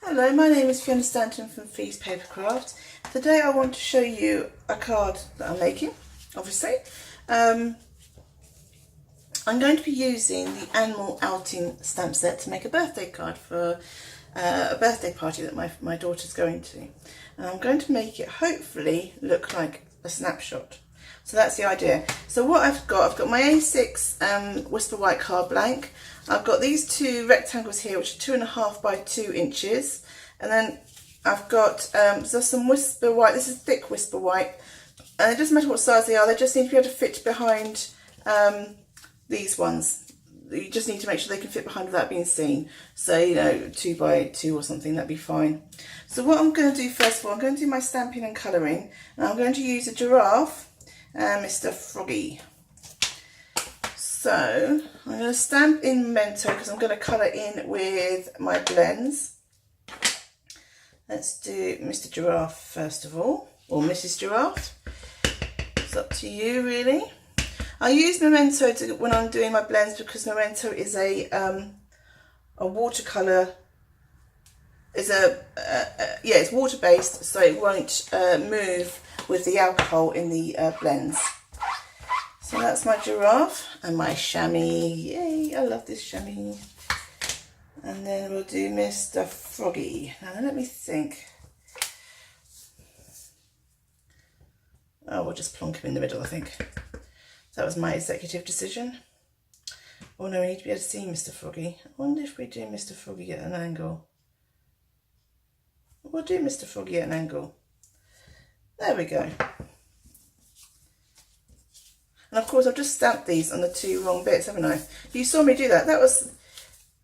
Hello, my name is Fiona Stanton from Feast Papercraft. Today I want to show you a card that I'm making, obviously. I'm going to be using the Animal Outing stamp set to make a birthday card for a birthday party that my daughter's going to. And I'm going to make it hopefully look like a snapshot. So that's the idea. So what I've got my A6 Whisper White card blank. I've got these two rectangles here, which are 2.5 by 2 inches. And then I've got so some Whisper White. This is thick Whisper White. And it doesn't matter what size they are. They just need to be able to fit behind these ones. You just need to make sure they can fit behind without being seen. So, you know, 2 by 2 or something, that'd be fine. So what I'm going to do first of all, I'm going to do my stamping and colouring. And I'm going to use a giraffe and Mr. Froggy. So I'm going to stamp in Memento because I'm going to colour in with my blends. Let's do Mr. Giraffe first of all, or Mrs. Giraffe. It's up to you really. I use Memento when I'm doing my blends because Memento is a watercolour. It's water based, so it won't move with the alcohol in the blends. So that's my giraffe and my chamois. Yay, I love this chamois. And then we'll do Mr. Froggy. Now let me think. Oh, we'll just plonk him in the middle, I think. That was my executive decision. Oh no, we need to be able to see Mr. Froggy. I wonder if we do Mr. Froggy at an angle. We'll do Mr. Froggy at an angle. There we go. And of course I've just stamped these on the two wrong bits, haven't I? You saw me do that. That was,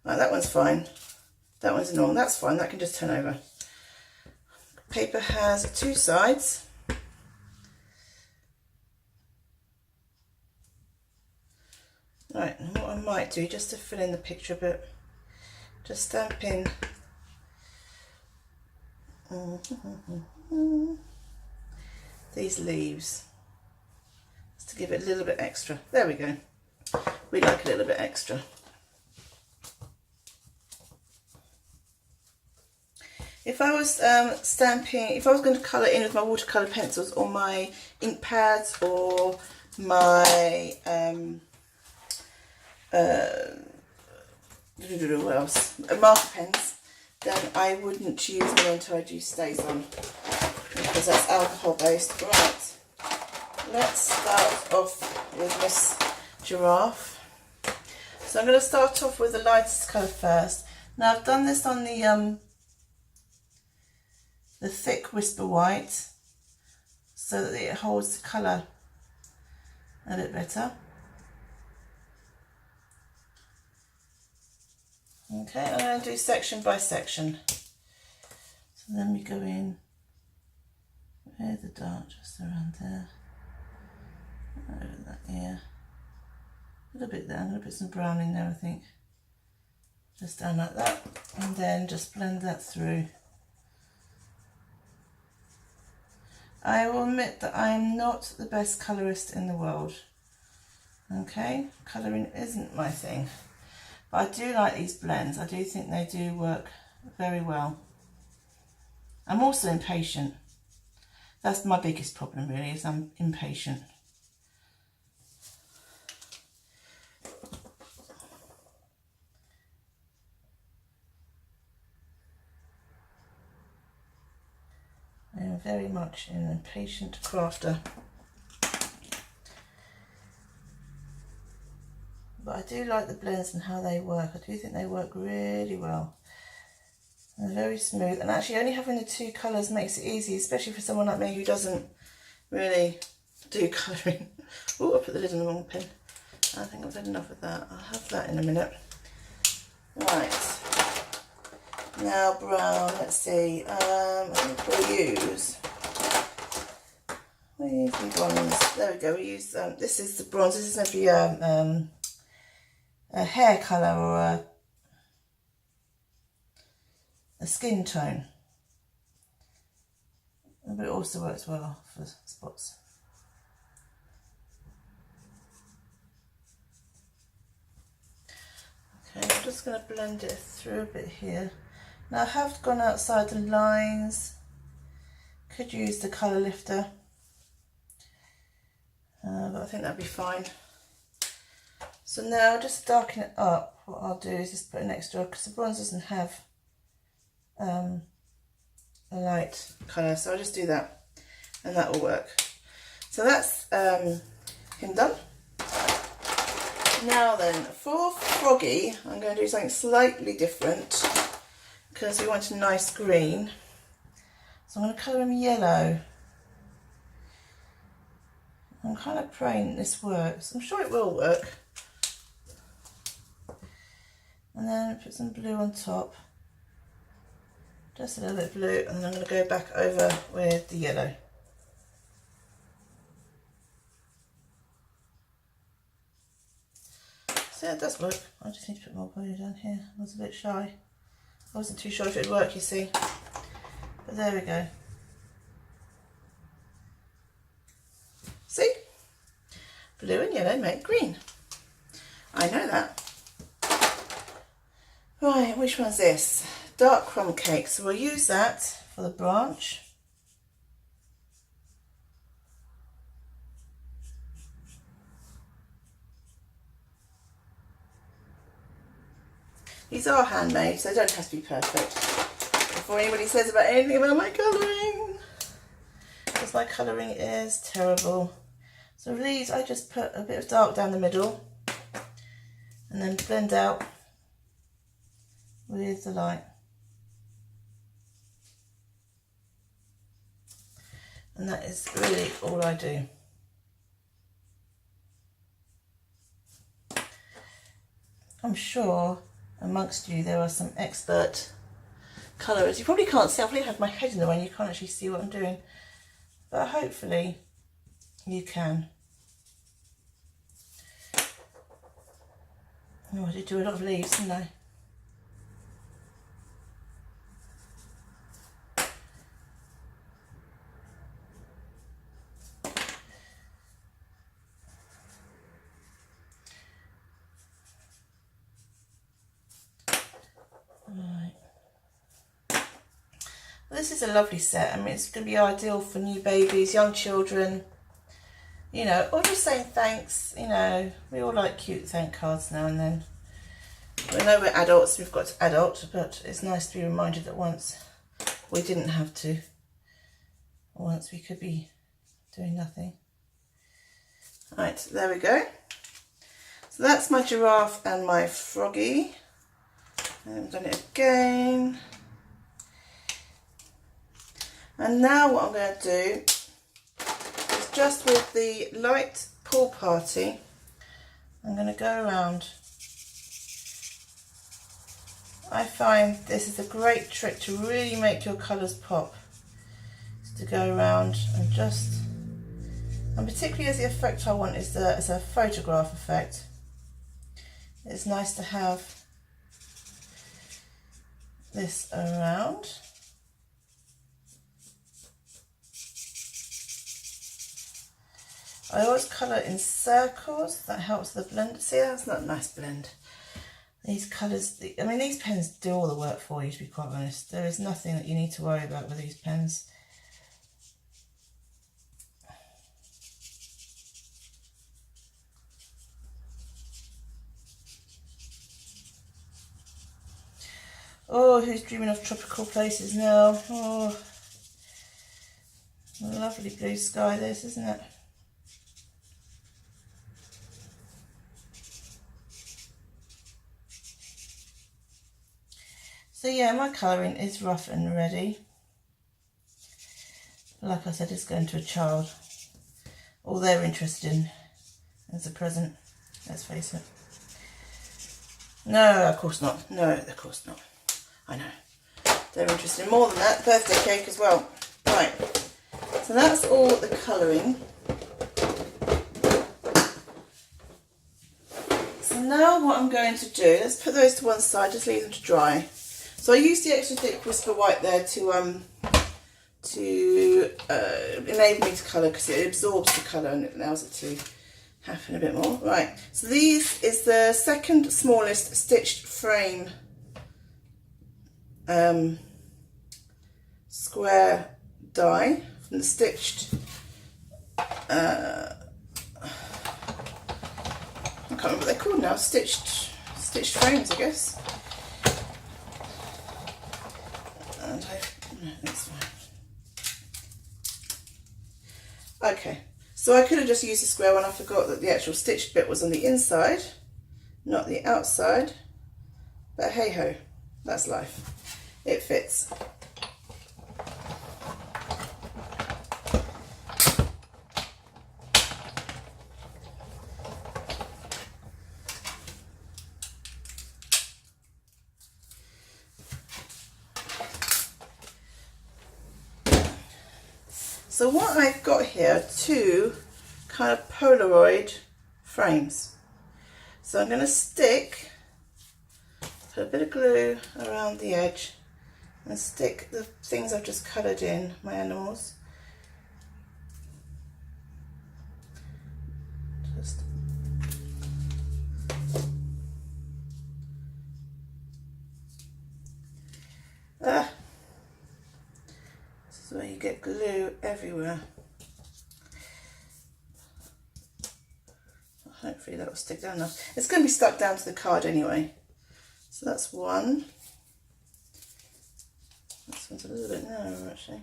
right, that one's fine. That one's normal, that's fine, that can just turn over. Paper has two sides. Right, and what I might do, just to fill in the picture a bit, just stamp in these leaves. To give it a little bit extra. There we go. We like a little bit extra. If I was if I was going to colour in with my watercolour pencils or my ink pads or my what else? Marker pens, then I wouldn't use them until I do stays on because that's alcohol based. Right. Let's start off with Miss Giraffe. So I'm going to start off with the lightest colour first. Now I've done this on the thick Whisper White so that it holds the colour a bit better. Okay, I'm going to do section by section. So then we go in with the dark just around there. Over that here, a little bit there. I'm going to put some brown in there, I think, just down like that, and then just blend that through. I will admit that I am not the best colourist in the world. Okay, colouring isn't my thing, but I do like these blends. I do think they do work very well. I'm also impatient. That's my biggest problem really, is I'm impatient. I am very much an impatient crafter. But I do like the blends and how they work. I do think they work really well. They're very smooth. And actually only having the two colours makes it easy, especially for someone like me who doesn't really do colouring. Oh, I put the lid on the wrong pen. I think I've had enough of that. I'll have that in a minute. Right. Now brown, let's see, I think we'll use bronze. There we go, we use, this is the bronze. This is going to be a hair colour or a skin tone. But it also works well for spots. Okay, I'm just going to blend it through a bit here. Now I have gone outside the lines. Could use the colour lifter, but I think that'd be fine. So now just to darken it up, what I'll do is just put an extra, because the bronze doesn't have a light colour, so I'll just do that and that will work. So that's him done. Now then, for Froggy, I'm going to do something slightly different because we want a nice green. So I'm going to colour him yellow. I'm kind of praying this works. I'm sure it will work. And then put some blue on top. Just a little bit of blue, and then I'm going to go back over with the yellow. So yeah, it does work. I just need to put more blue down here. I was a bit shy. I wasn't too sure if it would work, you see. But there we go. See? Blue and yellow make green. I know that. Right, which one's this? Dark crumb cake. So we'll use that for the branch. These are handmade, so they don't have to be perfect. Before anybody says about anything about my colouring, because my colouring is terrible. So with these, I just put a bit of dark down the middle and then blend out with the light. And that is really all I do. I'm sure amongst you there are some expert colourers. You probably can't see, I probably have my head in the way and you can't actually see what I'm doing. But hopefully you can. Oh, I did do a lot of leaves, didn't I? Right. Well, this is a lovely set. I mean, it's going to be ideal for new babies, young children, you know, or just saying thanks. You know, we all like cute thank cards now and then. We know we're adults, we've got to adult, but it's nice to be reminded that once we didn't have to, once we could be doing nothing. Right, there we go. So that's my giraffe and my Froggy. And I've done it again. And now what I'm going to do is just with the light pool party, I'm going to go around. I find this is a great trick to really make your colours pop. Is to go around and just, and particularly as the effect I want is as a photograph effect. It's nice to have this around. I always colour in circles, that helps the blend. See, that's not a nice blend. These colours, I mean, these pens do all the work for you, to be quite honest. There is nothing that you need to worry about with these pens. Oh, who's dreaming of tropical places now? Oh, lovely blue sky this, isn't it? So yeah, my colouring is rough and ready. Like I said, it's going to a child. All they're interested in is a present, let's face it. No, of course not. No, of course not. I know. They're interested in more than that. Birthday cake as well. Right. So that's all the colouring. So now what I'm going to do, let's put those to one side, just leave them to dry. So I used the extra thick Whisper White there to enable me to colour, because it absorbs the colour and it allows it to happen a bit more. Right, so these is the second smallest stitched frame square die from the stitched, I can't remember what they're called now, stitched frames, I guess. And no, that's fine. Okay, so I could have just used the square one. I forgot that the actual stitched bit was on the inside, not the outside. But hey ho, that's life. It fits. So what I've got here are two kind of Polaroid frames. So I'm going to put a bit of glue around the edge and stick the things I've just coloured in, my animals. Just this is where you get glue everywhere. Hopefully that will stick down enough. It's going to be stuck down to the card anyway. So that's one. This one's a little bit narrower actually.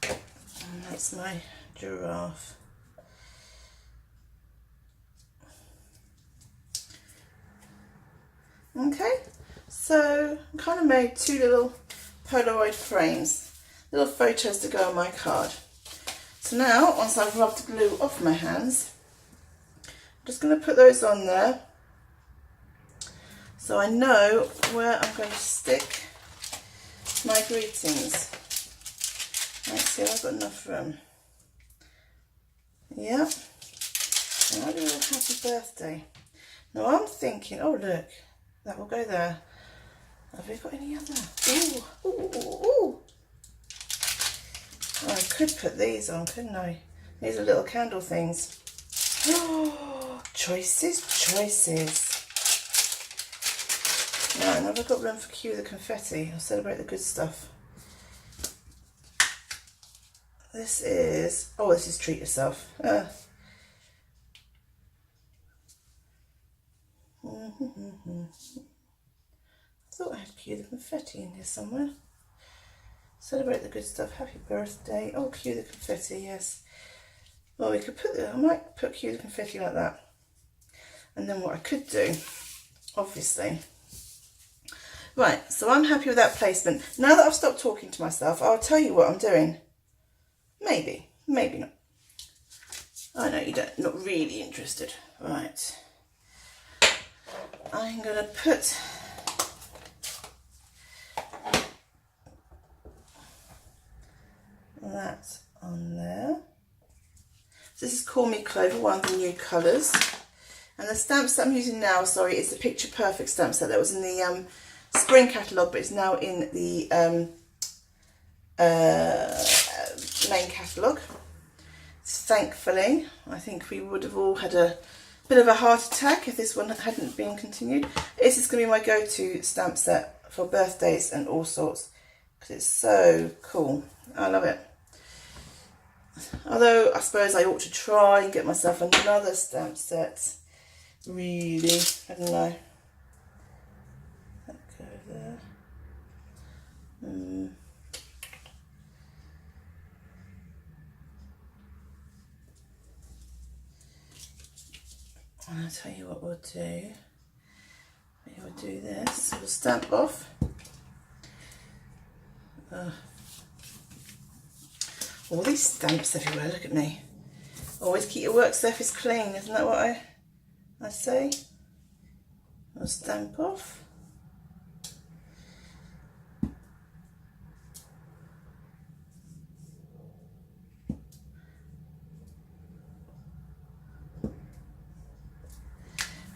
And that's my giraffe. Okay, so I kind of made two little Polaroid frames. Little photos to go on my card. So now, once I've rubbed glue off my hands, I'm just going to put those on there so I know where I'm going to stick my greetings. Let's see if I've got enough room. Yep. And I'll do a happy birthday. Now I'm thinking, oh look, that will go there. Have we got any other? Ooh, ooh, ooh, ooh. I could put these on, couldn't I? These are little candle things. Oh, choices, choices. Right, now I've got room for cue the confetti. I'll celebrate the good stuff. This is treat yourself. I thought I had cue the confetti in here somewhere. Celebrate the good stuff. Happy birthday. Oh, cue the confetti, yes. Well, we could I might put cue the confetti like that. And then what I could do, obviously. Right, so I'm happy with that placement. Now that I've stopped talking to myself, I'll tell you what I'm doing. Maybe, maybe not. I know you're not really interested. Right. I'm going to put that on there. So this is Call Me Clover, one of the new colours. And the stamps that I'm using now, sorry, is the Picture Perfect stamp set that was in the spring catalogue, but it's now in the main catalogue. Thankfully, I think we would have all had a bit of a heart attack if this one hadn't been continued. This is going to be my go-to stamp set for birthdays and all sorts, because it's so cool. I love it. Although I suppose I ought to try and get myself another stamp set. Really, I don't know. That go there. I'll tell you what we'll do. We'll do this. We'll stamp off. All these stamps everywhere, look at me. Always keep your work surface clean, isn't that what I say? I'll stamp off.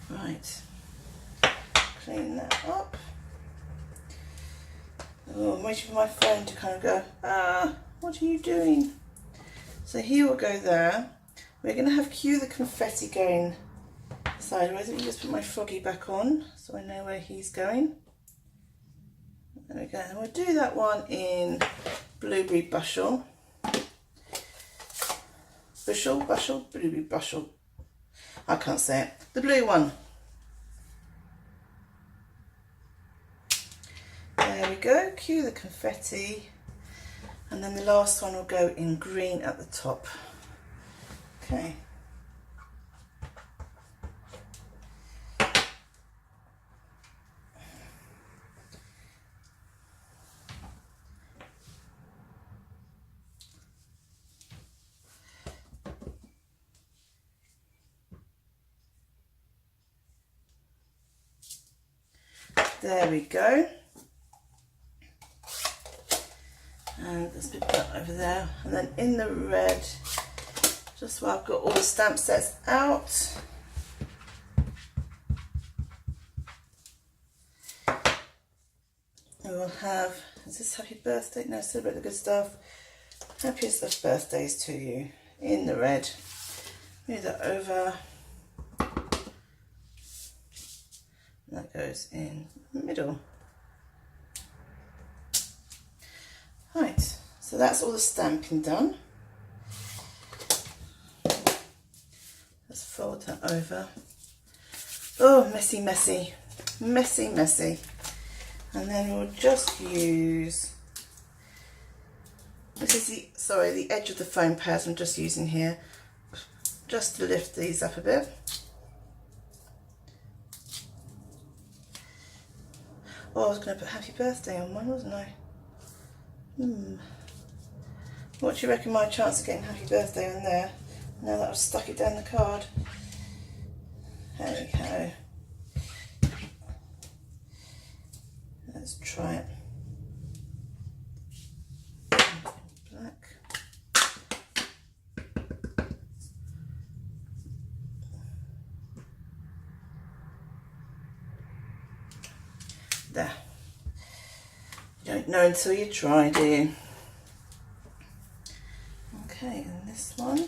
Right, clean that up. Oh, I'm waiting for my phone to kind of go, what are you doing? So here we'll go there. We're going to have Cue the Confetti going sideways. Let me just put my froggy back on so I know where he's going. There we go. And we'll do that one in blueberry bushel. Blueberry bushel. I can't say it. The blue one. There we go. Cue the confetti. And then the last one will go in green at the top. Okay. There we go. And let's put that over there. And then in the red, just while I've got all the stamp sets out, we will have, is this happy birthday? No, celebrate the good stuff. Happiest of birthdays to you in the red. Move that over. That goes in the middle. Right, so that's all the stamping done. Let's fold that over. Oh, messy, messy, messy, messy. And then we'll just use, this is the edge of the foam pads I'm just using here, just to lift these up a bit. Oh, I was going to put happy birthday on one, wasn't I? What do you reckon my chance of getting happy birthday on there? Now that I've stuck it down the card. There we go. Let's try it. Black. There. You don't know until you try, do you? Okay, and this one.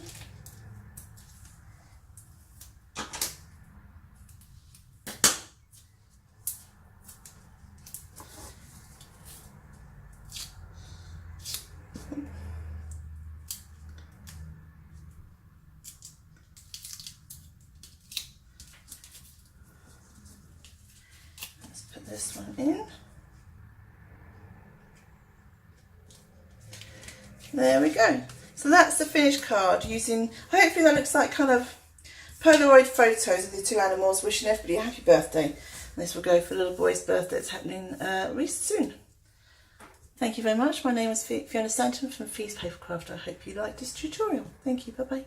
Let's put this one in. There we go. So that's the finished card using, hopefully that looks like kind of Polaroid photos of the two animals wishing everybody a happy birthday. And this will go for little boy's birthday that's happening really soon. Thank you very much. My name is Fiona Stanton from Feast Papercraft. I hope you liked this tutorial. Thank you. Bye bye.